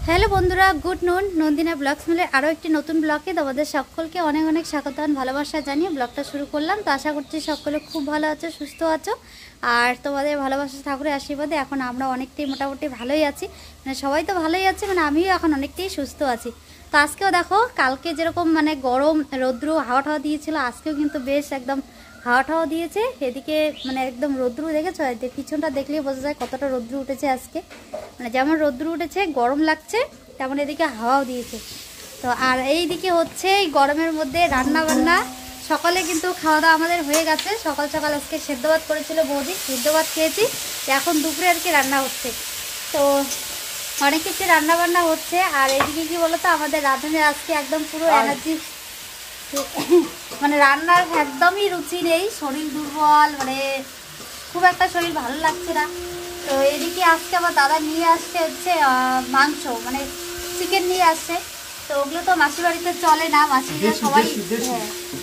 Hello বন্ধুরা, good নুন। নন্দিনা blogs মিলের আরও একটি নতুন ব্লগে তোমাদের সকলকে অনেক অনেক স্বাগত ভালোবাসা জানিয়ে ব্লগটা শুরু করলাম। তো আশা করছি সকলে খুব ভালো আছো, সুস্থ আছো, আর তোমাদের ভালোবাসা ঠাকুরের আশীর্বাদে এখন আমরা অনেকটাই মোটামুটি ভালোই আছি। মানে সবাই তো ভালোই আছে, মানে আমিও এখন অনেকটাই সুস্থ আছি। তো আজকেও দেখো, কালকে যেরকম মানে গরম রৌদ্র হাওয়া ঠাওয়া দিয়েছিল, আজকেও কিন্তু বেশ একদম হাওয়া ঠাওয়া দিয়েছে। এদিকে মানে একদম রৌদ্র দেখেছো, পিছনটা দেখলেই বোঝা যায় কতটা রৌদ্র উঠেছে আজকে। মানে যেমন রৌদ্র উঠেছে গরম লাগছে, তেমন এদিকে হাওয়াও দিয়েছে। তো আর এইদিকে হচ্ছে এই গরমের মধ্যে রান্না বান্না। সকালে কিন্তু খাওয়া দাওয়া আমাদের হয়ে গেছে। সকাল সকাল আজকে সেদ্ধ ভাত করেছিল বৌদি, সেদ্ধ ভাত খেয়েছি। এখন দুপুরে আর কি রান্না হচ্ছে। তো অনেক কিছু রান্না বান্না হচ্ছে। আর এইদিকে কি বলতো, আমাদের রাঁধুনির আজকে একদম পুরো এনার্জি, মানে রান্নার একদমই রুচি নেই, শরীর দুর্বল, মানে খুব একটা শরীর ভালো লাগছে না। তো এদিকে আজকে আবার দাদা নিয়ে আসছে হচ্ছে মাংস, মানে চিকেন নিয়ে আসছে। তো ওগুলো তো মাসির বাড়িতে চলে না,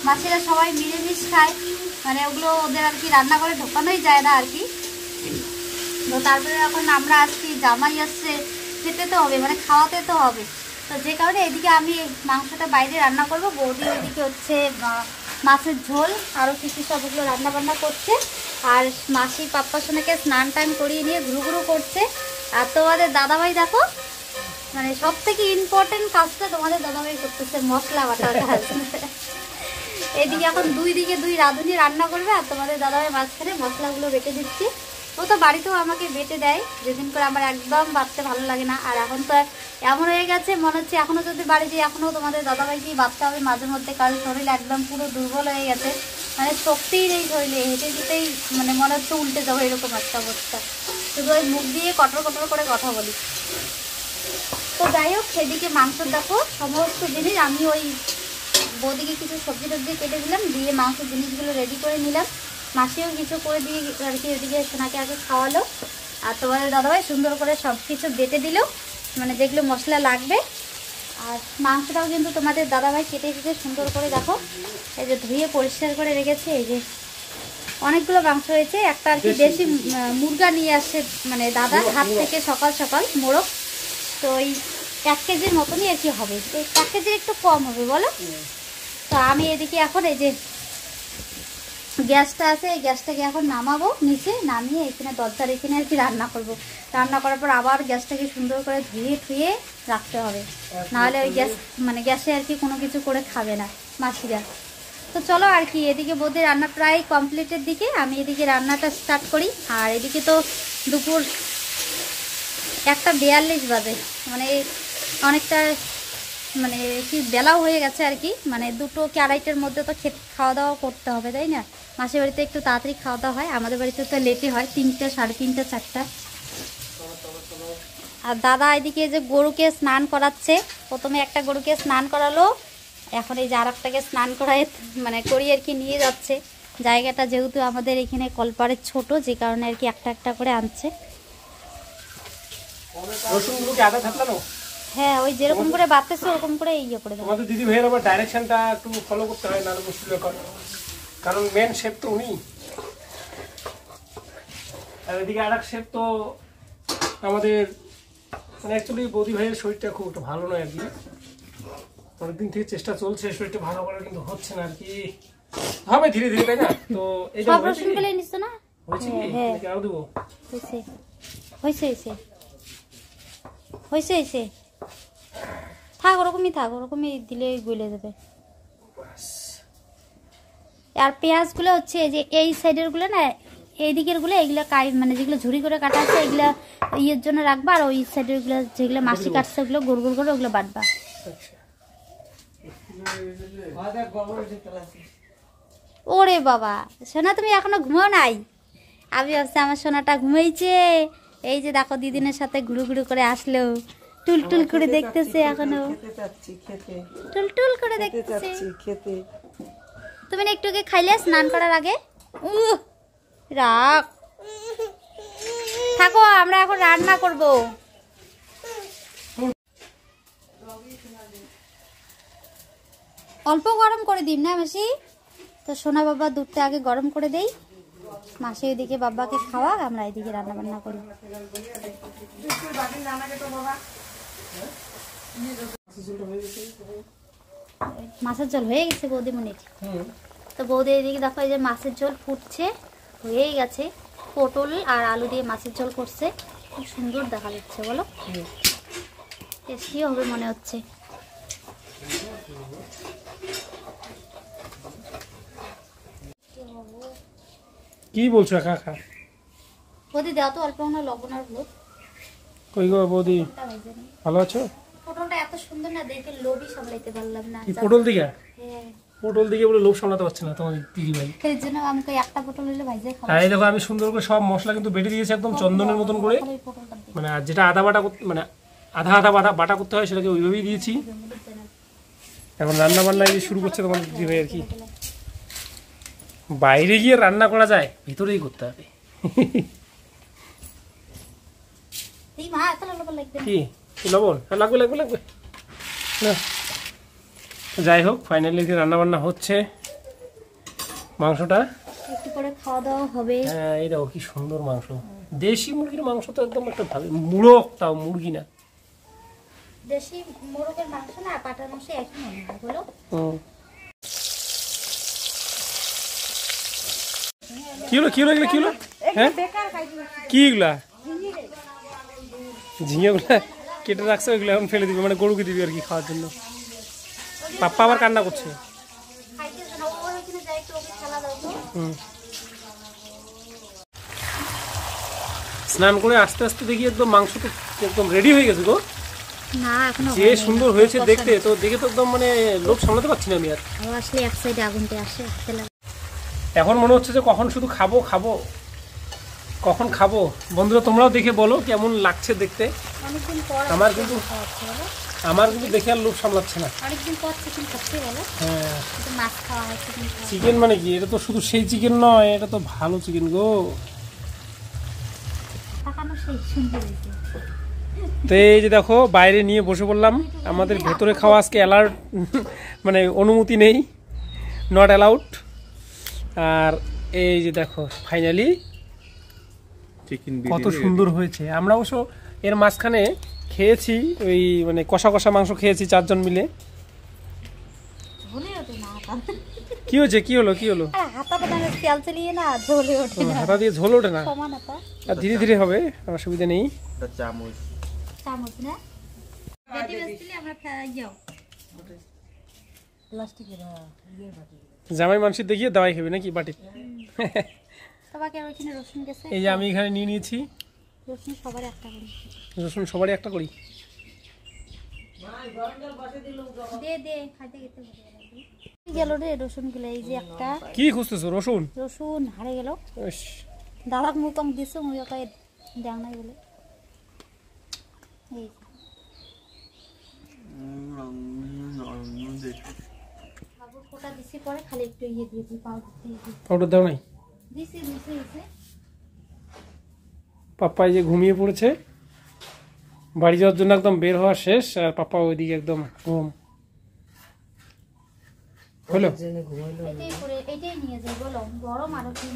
মাসিরা সবাই নিরামিষ খায়, মানে ওগুলো ওদের আর কি রান্না করে ঢোকানোই যায় না আর কি। তো তারপরে এখন আমরা আসছি, জামাই আসছে, খেতে তো হবে, মানে খাওয়াতে তো হবে। তো যে কারণে এদিকে আমি মাংসটা বাইরে রান্না করব, বৌদি ওইদিকে হচ্ছে মাছের ঝোল আরও কিছু সবগুলো রান্না বান্না করছে। আর মাসি পাপ্পা সোনাকে স্নান টান করিয়ে নিয়ে ঘুরু ঘুরু করছে। আর তোমাদের দাদাভাই দেখো, মানে সব থেকে ইম্পর্টেন্ট কাজটা তোমাদের দাদাভাই করতেছে, মশলা বাটার কাজ। এদিকে এখন দুই রাঁধুনি রান্না করবে, আর তোমাদের দাদাভাই মাঝখানে মশলাগুলো বেটে দিচ্ছি। ও তো বাড়িতেও আমাকে বেটে দেয়, যেদিন করে আমার একদম বাঁচতে ভালো লাগে না। আর এখন তো এমন হয়ে গেছে, মনে হচ্ছে এখনও যদি বাড়ি যাই এখনও তোমাদের দাদাভাইকেই বাঁচতে হবে মাঝে মধ্যে, কারণ শরীর একদম পুরো দুর্বল হয়ে গেছে, মানে শক্তিই নেই শরীরে, হেঁটে যেতেই মানে মনে হচ্ছে উল্টে যাবো, এরকম একটা অবস্থা। শুধু ওই মুখ দিয়ে কটর কটর করে কথা বলি। তো যাই হোক, সেদিকে মাংস দেখো সমস্ত জিনিস আমি ওই বৌদিকে কিছু সবজি টবজি কেটে দিলাম, দিয়ে মাংসের জিনিসগুলো রেডি করে নিলাম। মাসিও কিছু করে দিয়ে আর কি ওদিকে সোনাকে আগে খাওয়ালো। আর তোমাদের দাদাভাই সুন্দর করে সব কিছু বেটে দিল, মানে যেগুলো মশলা লাগবে। আর মাংসটাও কিন্তু তোমাদের দাদাভাই কেটে সুন্দর করে দেখো, এই যে ধুয়ে পরিষ্কার করে রেখেছে। এই যে অনেকগুলো মাংস হয়েছে, একটা আর কি দেশি মুরগা নিয়ে আসছে মানে দাদা হাত থেকে সকাল সকাল মোড়ক। তো ওই 1 কেজির মতনই আর কি হবে, 1 কেজির একটু কম হবে বলো। তো আমি এদিকে এখন এই যে গ্যাসটা আছে, এই গ্যাসটাকে এখন নামাবো নিচে, নামিয়ে এখানে দরজার এখানে আর কি রান্না করব। রান্না করার পর আবার গ্যাসটাকে সুন্দর করে ধুয়ে রাখতে হবে, নাহলে ওই গ্যাস মানে গ্যাসে আর কি কোনো কিছু করে খাবে না মাসিরা। তো চলো আর কি, এদিকে বোধে রান্না প্রায় কমপ্লিটের দিকে, আমি এদিকে রান্নাটা স্টার্ট করি। আর এদিকে তো দুপুর 1:42 বাজে, মানে অনেকটা মানে কি বেলাও হয়ে গেছে আর কি, মানে 2টো কি 2:30টার মধ্যে তো খাওয়া দাওয়া করতে হবে, তাই না? মাসির বাড়িতে একটু তাড়াতাড়ি খাওয়া দাওয়া হয়, আমাদের বাড়িতে তো লেটে হয়, 3টে, 3:30, 4টা। আর দাদা এদিকে যে গরুকে স্নান করাচ্ছে, প্রথমে একটা গরুকে স্নান করালো, এখন এই যে আর একটাকে স্নান করায় মানে করিয়ে আর কি নিয়ে যাচ্ছে। জায়গাটা যেহেতু আমাদের এখানে কলপাড়ের ছোট, যে কারণে আর কি একটা একটা করে আনছে। হ্যাঁ, ওই যেরকম করে বাড়তেছে ওরকম করে ইয়ে করে দেবো। আমাদের দিদি ভাইয়ের আবার ডাইরেকশনটা একটু ফলো করতে হয়, নাহলে মুশকিল ব্যাপার, কারণ মেন শেপ তো উনি। আর এদিকে আর এক শেপ তো আমাদের, মানে অ্যাকচুয়ালি বৌদি ভাইয়ের শরীরটা খুব একটা ভালো নয় আর কি। অনেকদিন থেকে চেষ্টা চলছে শরীরটা ভালো করার, কিন্তু হচ্ছে না আর কি, হবে ধীরে ধীরে, তাই না? তো এইটা অপারেশন করে নিছো না? হয়েছে কি? নাকি আরো দেবো? হয়েছে থাক, ওরকমই দিলে গলে যাবে। আর পেঁয়াজগুলো হচ্ছে যে এই সাইডের গুলো না, এই দিকের গুলো, এইগুলো মানে যেগুলো ঝুড়ি করে কাটা আছে এগুলো ইয়ের জন্য রাখবা, আর ওই সাইডের গুলো যেগুলো মাসি কাটছে ওগুলো গোল গোল করে ওগুলো বাটবা। ওরে বাবা, সোনা তুমি এখনো ঘুমাও নাই? আমি ভাবছি আমার সোনাটা ঘুমাইছে। এই যে দেখো, দিদিনের সাথে ঘুরু ঘুরু করে আসলো, টুলটুল করে দেখতেছে, এখনো টুলটুল করে দেখতেছে। তুমি না একটু খাইলে স্নান করার আগে? রাখ, থাকো, আমরা এখন রান্না করব। অল্প গরম করে দিন না মাসি? তো সোনা বাবা দুধটা আগে গরম করে দেই, মাসি ওইদিকে বাবাকে খাওয়া, আমরা এদিকে রান্না বান্না করি। মাছের ঝোল হয়ে গেছে বৌদিমণির। তো বৌদি এদিকে দেখো এই যে মাছের ঝোল ফুটছে, হয়েই গেছে। পটল আর আলু দিয়ে মাছের ঝোল করছে, খুব সুন্দর দেখা যাচ্ছে, বলো টেস্টি হবে মনে হচ্ছে। কি বলছো একা একা? বৌদি দেওয়া তো অল্প না লবণ আর হলুদ। কই গো বৌদি, ভালো আছো? পটলটা এত সুন্দর না দেখে লোভই সামলাইতে পারলাম না। কি পটল দিকে? হ্যাঁ, পটল দিকে বলে লোভ সামলাতে পারছে না তোমার দিদি ভাই। এর জন্য আমাকে একটা পটল হলে ভাইজে খাবো। আর এই দেখো আমি সুন্দর করে সব মশলা কিন্তু বেটে দিয়েছি একদম চন্দনের মতন করে, মানে আর যেটা আদা বাটা মানে আধা আধা বাটা করতে হয় সেটাকে ওইভাবেই দিয়েছি। এখন রান্না বান্না শুরু করছে তোমার দিদি ভাই আর কি। বাইরে গিয়ে রান্না করা যায়, ভিতরেই করতে হবে। এই মা এত লবণ লাগবে কি লবণ? লাগবে লাগবে লাগবে না। যাই হোক, ফাইনালি রান্না বান্না হচ্ছে। মাংসটা একটু পরে খাওয়া দাওয়া হবে। হ্যাঁ, এই দেখো কি সুন্দর মাংস, দেশি মুরগির মাংস তো একদম একটা ভালো মুড়ক, তাও মুরগি না, দেশি মোরগের মাংস না পাটার মাংস একই মনে হয়, বলো? কি হলো কি হলো এগুলো কি হলো? হ্যাঁ কি এগুলা? ঝিঙেগুলা কেটে রাখছে, ওইগুলো এখন ফেলে দিবে, মানে গরুকে দিবি আর কি খাওয়ার জন্য। পাপ্পা আবার কান্না করছে। স্নান করে আস্তে আস্তে দেখি একদম মাংস তো একদম রেডি হয়ে গেছে গো। না এখনো যে সুন্দর হয়েছে দেখতে, তো দেখে তো একদম মানে লোভ সামলাতে পারছি না আমি আর। আসলে এক সাইডে আগুনটা আসে, এখন মনে হচ্ছে যে কখন শুধু খাবো খাবো, কখন খাবো। বন্ধুরা তোমরাও দেখে বলো কেমন লাগছে দেখতে। অনেকদিন পর আমার কিন্তু দেখে আর লোভ সামলাচ্ছে না। অনেকদিন পর চিকেন খাচ্ছি, বলো? হ্যাঁ, মাছ খাওয়া হয়, চিকেন মানে কি? এটা তো শুধু সেই চিকেন নয়, এটা তো ভালো চিকেন গো। তো এই যে দেখো বাইরে নিয়ে বসে পড়লাম, আমাদের ভেতরে খাওয়া আজকে অ্যালার্ট মানে অনুমতি নেই, নট অ্যালাউড। আর এই যে দেখো ফাইনালি কত সুন্দর হয়েছে। আমরা অবশ্য এর মাঝখানে খেয়েছি ওই মানে কষা কষা মাংস খেয়েছি 4 জন মিলে। কি হয়েছে? কি হলো কি হলো? হাতা দিয়ে ঝোল ওঠে না, আর ধীরে ধীরে হবে, অসুবিধা নেই। জামাই মানুষের দেখিয়ে দাওয়াই খাবি নাকি বাটি? এই যে আমি এখানে নিয়ে নিয়েছি রসুন, সবারই একটা করি। গেল রে রসুন গুলো, এই যে একটা। কি খুঁজতেছো? রসুন? রসুন হারিয়ে গেল। দাদাক মুখ দিছো, মুখ দেখ নাই বলে। পাউডার দাও নাই? পাপ্পা এই যে ঘুমিয়ে পড়েছে, বাড়ি যাওয়ার জন্য একদম বের হওয়া শেষ, আর পাপ্পা ওইদিকে একদম ঘুম হলো।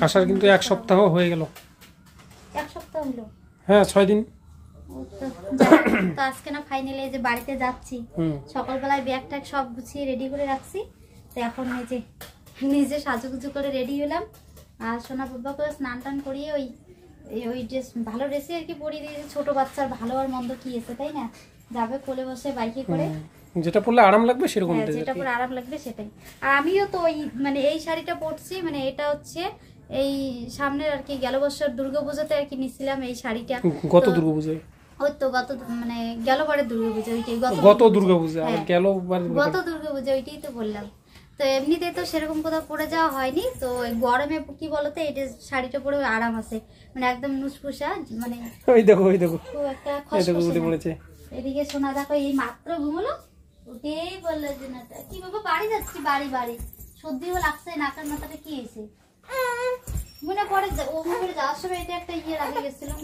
আসার কিন্তু 1 সপ্তাহ হয়ে গেল। 1 সপ্তাহ হলো? হ্যাঁ, 6 দিন। তো আজকে না ফাইনালি এই যে বাড়িতে যাচ্ছি, সকালবেলায় ব্যাগ ট্যাগ সব গুছিয়ে রেডি করে রাখছি। তো এখন এই যে নিজে সাজুগুজু করে রেডি হলাম, আর সোনা বাবা করে স্নান টান করিয়ে ওই ড্রেস, ভালো ড্রেসে আর কি পরিয়ে দিয়েছে। ছোট বাচ্চার ভালো আর মন্দ কি আছে, তাই না? যাবে কোলে বসে বাইকে করে, যেটা পরলে আরাম লাগবে সেরকম, যেটা পরে আরাম লাগবে সেটাই। আর আমিও তো ওই মানে এই শাড়িটা পরছি, মানে এটা হচ্ছে এই সামনের আর কি গেল বছর দুর্গাপূজাতে আর কি নিছিলাম এই শাড়িটা। গত দুর্গাপূজায়? ওই তো গত মানে গেলবারের দুর্গাপূজা, ওইটাই গত দুর্গাপূজা। আর গত দুর্গাপূজা ওইটাই তো বললাম। তো এমনিতে তো সেরকম কোথাও পরে যাওয়া হয়নি। তো গরমে কি বলতো, এটা শাড়িটা পরে আরাম আছে, মানে একদম নুসপুসা, মানে ওই দেখো ওই দেখো খুব একটা খসখসে পড়েছে। এদিকে সোনা দেখো এই মাত্র ঘুমলো, উঠেই বললো যে না কি বাবা বাড়ি যাচ্ছি, বাড়ি সর্দিও লাগছে, নাকের মাথাটা কি হয়েছে মনে পড়ে। ও মনে যাওয়ার সময় এটা একটা ইয়ে রাখে গেছিলাম,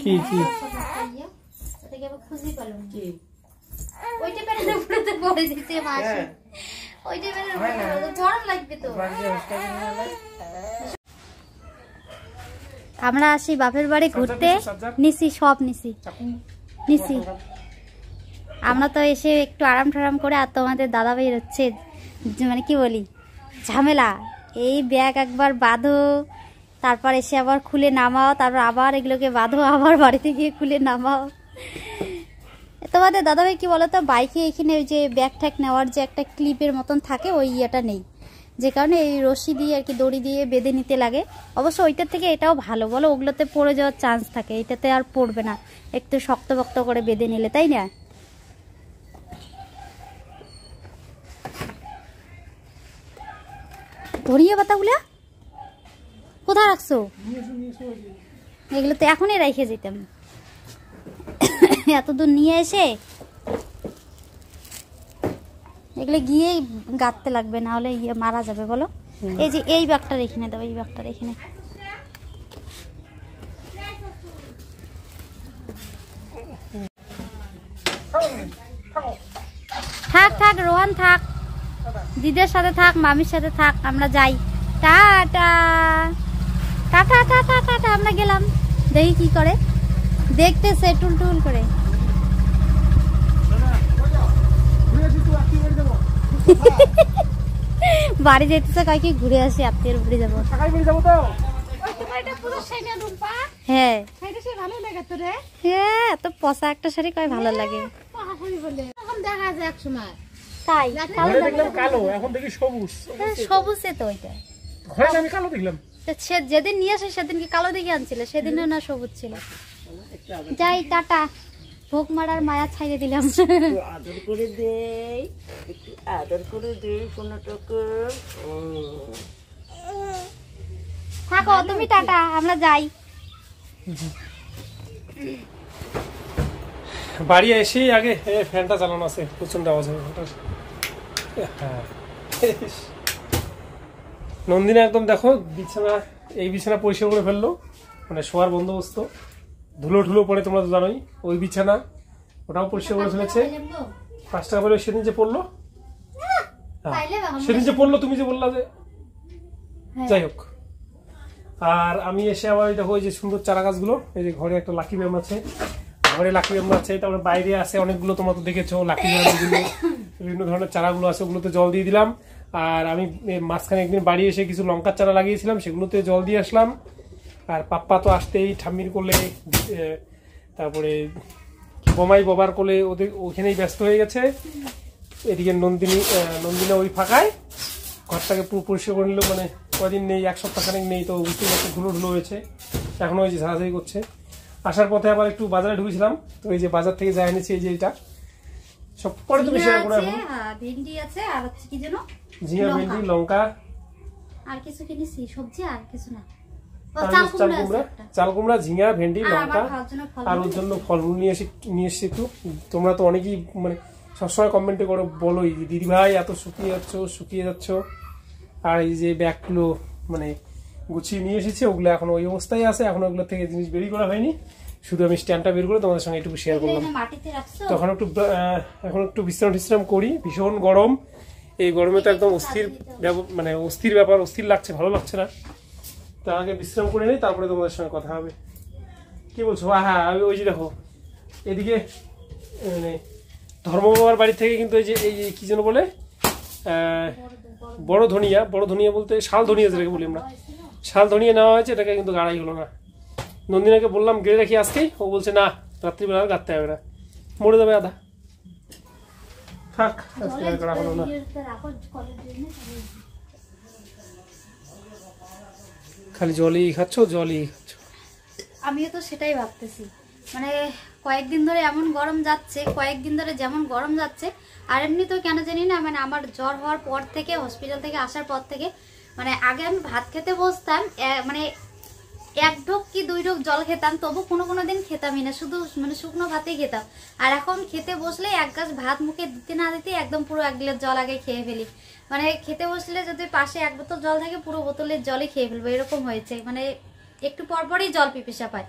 ওটাকে আবার খুঁজে পেলাম কি, ওইটা পেরে পড়ে দিতে মাসে, ওইটা পেরে গরম লাগবে তো। আমরা আসি বাপের বাড়ি ঘুরতে, নিছি সব নিছি। আমরা তো এসে একটু আরাম ঠারাম করে, আর তোমাদের দাদাভাই হচ্ছে মানে কি বলি ঝামেলা। এই ব্যাগ একবার বাঁধো, তারপর এসে আবার খুলে নামাও, তারপর আবার এগুলোকে বাঁধো, আবার বাড়িতে গিয়ে খুলে নামাও। তোমাদের দাদাভাই কি বলতো, বাইকে এখানে ওই যে ব্যাগ ট্যাগ নেওয়ার যে একটা ক্লিপের মতন থাকে, ওই ইয়েটা নেই, যে কারণে এই রশি দিয়ে আর কি দড়ি দিয়ে বেঁধে নিতে লাগে। অবশ্য ওইটার থেকে এটাও ভালো, বলো ওগুলোতে পড়ে যাওয়ার চান্স থাকে, এটাতে আর পড়বে না একটু শক্তপক্ত করে বেঁধে নিলে, তাই না? ধরিয়ে পাতাগুলা কোথায় রাখছো? এগুলো তো এখনই রেখে যেতাম, এত দূর নিয়ে এসে এগুলো গিয়েই গাঁততে লাগবে, না হলে মারা যাবে বলো। এই যে এই ব্যাগটা রেখে নে দাও, এই ব্যাগটা রেখে নে। থাক থাক রোহান থাক, দিদের সাথে থাক, মামির সাথে থাক, আমরা যাই। টাটা টাটা টাটা টাটা, আমরা গেলাম। দেখি কি করে, দেখতেছে টুল টুল করে। বাড়ি যেতেছে কয় কি ঘুরে আসি, আত্মীয়ের বাড়ি যাবো। হ্যাঁ হ্যাঁ, এত পচা একটা শাড়ি কয় ভালো লাগে। তাই সবুজে তো ওইটা যেদিন নিয়ে আসে সেদিন কি কালো দিকে আনছিল, সেদিনও না সবুজ ছিল। যাই টাটা, ভোগ মারার মায়া ছাইড়ে দিলাম। আদর করে দেই, একটু আদর করে দেই সোনাটাকে। থাকো তুমি, টাটা, আমরা যাই। বাড়ি এসেই আগে ফ্যানটা চালানো আছে, প্রচন্ড আওয়াজ হবে। নন্দিনী একদম দেখো বিছানা, এই বিছানা পরিষ্কার করে ফেললো, মানে শোয়ার বন্দোবস্ত, ধুলো ঠুলো পড়ে তোমরা তো জানোই, ওই বিছানা ওটাও পরিষ্কার করে ফেলেছে। 5 টাকা করে সেদিন যে পড়লো, সেদিন যে পড়লো তুমি যে বললা যে, যাই হোক। আর আমি এসে আবার দেখো ওই যে সুন্দর চারা গাছগুলো, এই যে ঘরে একটা লাকি ব্যায়াম আছে, ঘরে লাকি ব্যায়াম আছে, তারপরে বাইরে আছে অনেকগুলো, তোমরা তো দেখেছো লাকি ব্যায়ামগুলো, বিভিন্ন ধরনের চারাগুলো আছে, ওগুলোতে জল দিয়ে দিলাম। আর আমি মাঝখানে একদিন বাড়ি এসে কিছু লঙ্কার চারা লাগিয়েছিলাম, সেগুলোতে জল দিয়ে আসলাম। আর পাপ্পা তো আসতেই ঠাম্মির কোলে, তারপরে বোমাই বাবার কোলে, ওদের ওখানেই ব্যস্ত হয়ে গেছে। এদিকে নন্দিনী ওই ফাঁকায় ঘরটাকে পুরো পরিষ্কার করে নিল, মানে কদিন নেই, 1 সপ্তাহ খানেক নেই, তো বুঝতে পারছি ধুলো ধুলো হয়েছে, এখনো ওই যে ঝাড়াঝাড়ি করছে। আসার পথে আবার একটু বাজারে ঢুকেছিলাম, তো এই যে বাজার থেকে যা এনেছি, এই যে এটা সব পরে তুমি শেয়ার করো। এখন ভেন্ডি আছে, আর হচ্ছে কি যেন ঝিঙা, ভেন্ডি, লঙ্কা, আর কিছু কিনেছি সবজি, আর কিছু না, চাল কুমড়া, ঝিঙা, ভেন্ডি, লঙ্কা, আর ওর জন্য ফলমূল নিয়ে এসেছি একটু। তোমরা তো অনেকেই মানে সবসময় কমেন্টে করো, বলোই দিদি ভাই এত শুকিয়ে যাচ্ছ। আর এই যে ব্যাগগুলো মানে গুছিয়ে নিয়ে এসেছি, ওগুলো এখন ওই অবস্থায় আছে, এখন ওগুলো থেকে জিনিস বেরি করা হয়নি, শুধু আমি স্ট্যান্ডটা বের করে তোমাদের সঙ্গে একটু শেয়ার করলাম। তখন এখন একটু বিশ্রাম করি, ভীষণ গরম, এই গরমে তো একদম অস্থির ব্যাপার, অস্থির লাগছে, ভালো লাগছে না। তার আগে বিশ্রাম করে নিই, তারপরে তোমাদের সঙ্গে কথা হবে। কি বলছো? হ্যাঁ, ওই যে দেখো এদিকে মানে ধর্মবাবার বাড়ি থেকে কিন্তু এই যে কি যেন বলে বড় ধনিয়া বলতে শাল ধনিয়া যেটাকে বলি আমরা, শাল ধনিয়া নেওয়া হয়েছে, এটাকে কিন্তু গাড়াই হলো না। নন্দিনাকে বললাম গেড়ে রাখি আজকেই, ও বলছে না রাত্রিবেলা আর গাড়তে হবে না, মরে যাবে আধা, থাক আজকে আর গাড়া হলো না। খালি জলই খাচ্ছ। আমিও তো সেটাই ভাবতেছি, মানে কয়েকদিন ধরে এমন গরম যাচ্ছে, যেমন গরম যাচ্ছে। আর এমনি তো কেন জানি না, মানে আমার জ্বর হওয়ার পর থেকে, হসপিটাল থেকে আসার পর থেকে, মানে আগে আমি ভাত খেতে বসতাম, মানে 1 ঢোক কি 2 ঢোক জল খেতাম, তবু কোনো দিন খেতামই না, শুধু মানে শুকনো ভাতেই খেতাম। আর এখন খেতে বসলে 1 গ্লাস ভাত মুখে দিতে না দিতে একদম পুরো 1 গ্লাস জল আগে খেয়ে ফেলি। মানে খেতে বসলে যদি পাশে 1 বোতল জল থাকে, পুরো বোতলের জলই খেয়ে ফেলবো, এরকম হয়েছে। মানে একটু পরপরই জল পিপাসা পায়।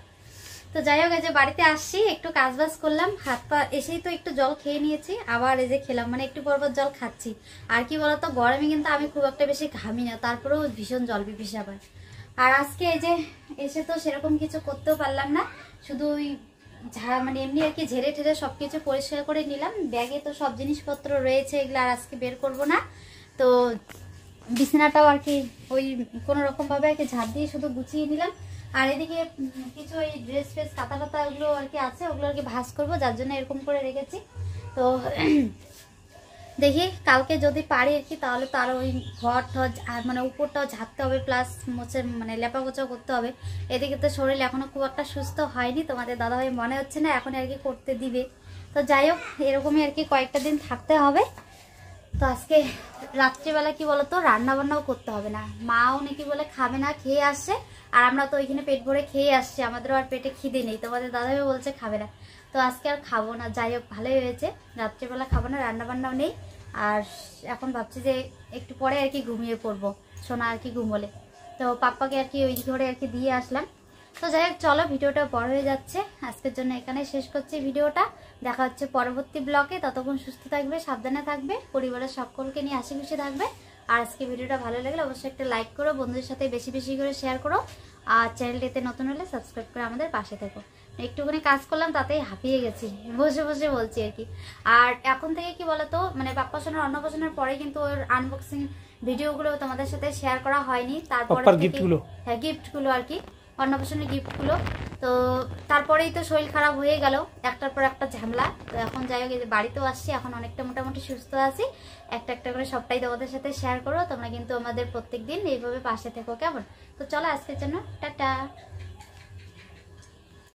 তো যাই হোক, এই যে বাড়িতে আসছি, একটু কাজবাজ করলাম, হাত পা এসেই তো একটু জল খেয়ে নিয়েছি, আবার এই যে খেলাম, মানে একটু পরপর জল খাচ্ছি। আর কি বলতো, গরমে কিন্তু আমি খুব একটা বেশি ঘামি না, তারপরেও ভীষণ জল পিপাসা পায়। আর আজকে এই যে এসে তো সেরকম কিছু করতেও পারলাম না, শুধু ওই মানে এমনি আর কি ঝেড়ে ঠেড়ে সব কিছু পরিষ্কার করে নিলাম। ব্যাগে তো সব জিনিসপত্র রয়েছে, এগুলো আর আজকে বের করব না। তো বিছানাটাও আর কি ওই কোনো রকমভাবে আর কি ঝাড় দিয়ে শুধু গুছিয়ে নিলাম। আর এদিকে কিছু ওই ড্রেস ফ্রেস কাতা টাতা ওগুলো আর কি আছে, ওগুলো আর কি ভাঁজ করবো, যার জন্য এরকম করে রেখেছি। তো দেখি কালকে যদি পারি আর কি, তাহলে তো আরও ওই ঘর ঠর আর মানে উপরটাও ঝাড়তে হবে, প্লাস মোছে মানে লেপা গোছাও করতে হবে। এদিকে তো শরীর এখনও খুব একটা সুস্থ হয়নি, তোমাদের দাদাভাই মনে হচ্ছে না এখন আর কি করতে দিবে। তো যাই হোক, এরকমই আর কি কয়েকটা দিন থাকতে হবে। তো আজকে রাত্রিবেলা কি বলতো, রান্না বান্নাও করতে হবে না, মাও নাকি বলে খাবে না, খেয়ে আসছে। আর আমরা তো ওইখানে পেট ভরে খেয়ে আসছি, আমাদেরও আর পেটে খিদে নেই, তোমাদের দাদাভাই বলছে খাবে না। তো আজকে আর খাবো না, যাই হোক ভালোই হয়েছে, রাত্রিবেলা খাবো না, রান্না বান্নাও নেই। আর এখন ভাবছি যে একটু পরে আর কি ঘুমিয়ে পড়বো, সোনা আর কি ঘুমোলে। তো পাপ্পাকে আর কি ওই ঘরে আর কি দিয়ে আসলাম। তো যাই হোক, চলো ভিডিওটা বড় হয়ে যাচ্ছে, আজকের জন্য এখানে শেষ করছি ভিডিওটা। দেখা হচ্ছে পরবর্তী ব্লগে, ততক্ষণ সুস্থ থাকবে, সাবধানে থাকবে, পরিবারের সকলকে নিয়ে হাসি খুশি থাকবে। আর আজকে ভিডিওটা ভালো লাগলে অবশ্যই একটা লাইক করো, বন্ধুদের সাথে বেশি বেশি করে শেয়ার করো। আর চ্যানেলটিতে নতুন হলে সাবস্ক্রাইব করে আমাদের পাশে থেকো। একটুখানি কাজ করলাম, তাতেই হাঁপিয়ে গেছি, বসে বসে বলছি আর কি। আর এখন থেকে কি বলতো, মানে পাপ্পা সোনার অন্নপ্রাশনের পরে কিন্তু ওর আনবক্সিং ভিডিওগুলো তোমাদের সাথে শেয়ার করা হয়নি। তারপরে হ্যাঁ, গিফটগুলো আর কি, অন্নপ্রাশনের গিফটগুলো। তো তারপরেই তো শরীর খারাপ হয়ে গেল, একটার পর একটা ঝামেলা। তো এখন যাই হোক, বাড়িতেও আসছি, এখন অনেকটা মোটামুটি সুস্থ আছি। একটা একটা করে সবটাই তোমাদের সাথে শেয়ার করো। তোমরা কিন্তু আমাদের প্রত্যেক দিন এইভাবে পাশে থেকো, কেমন? তো চলো আজকের জন্য টাটা।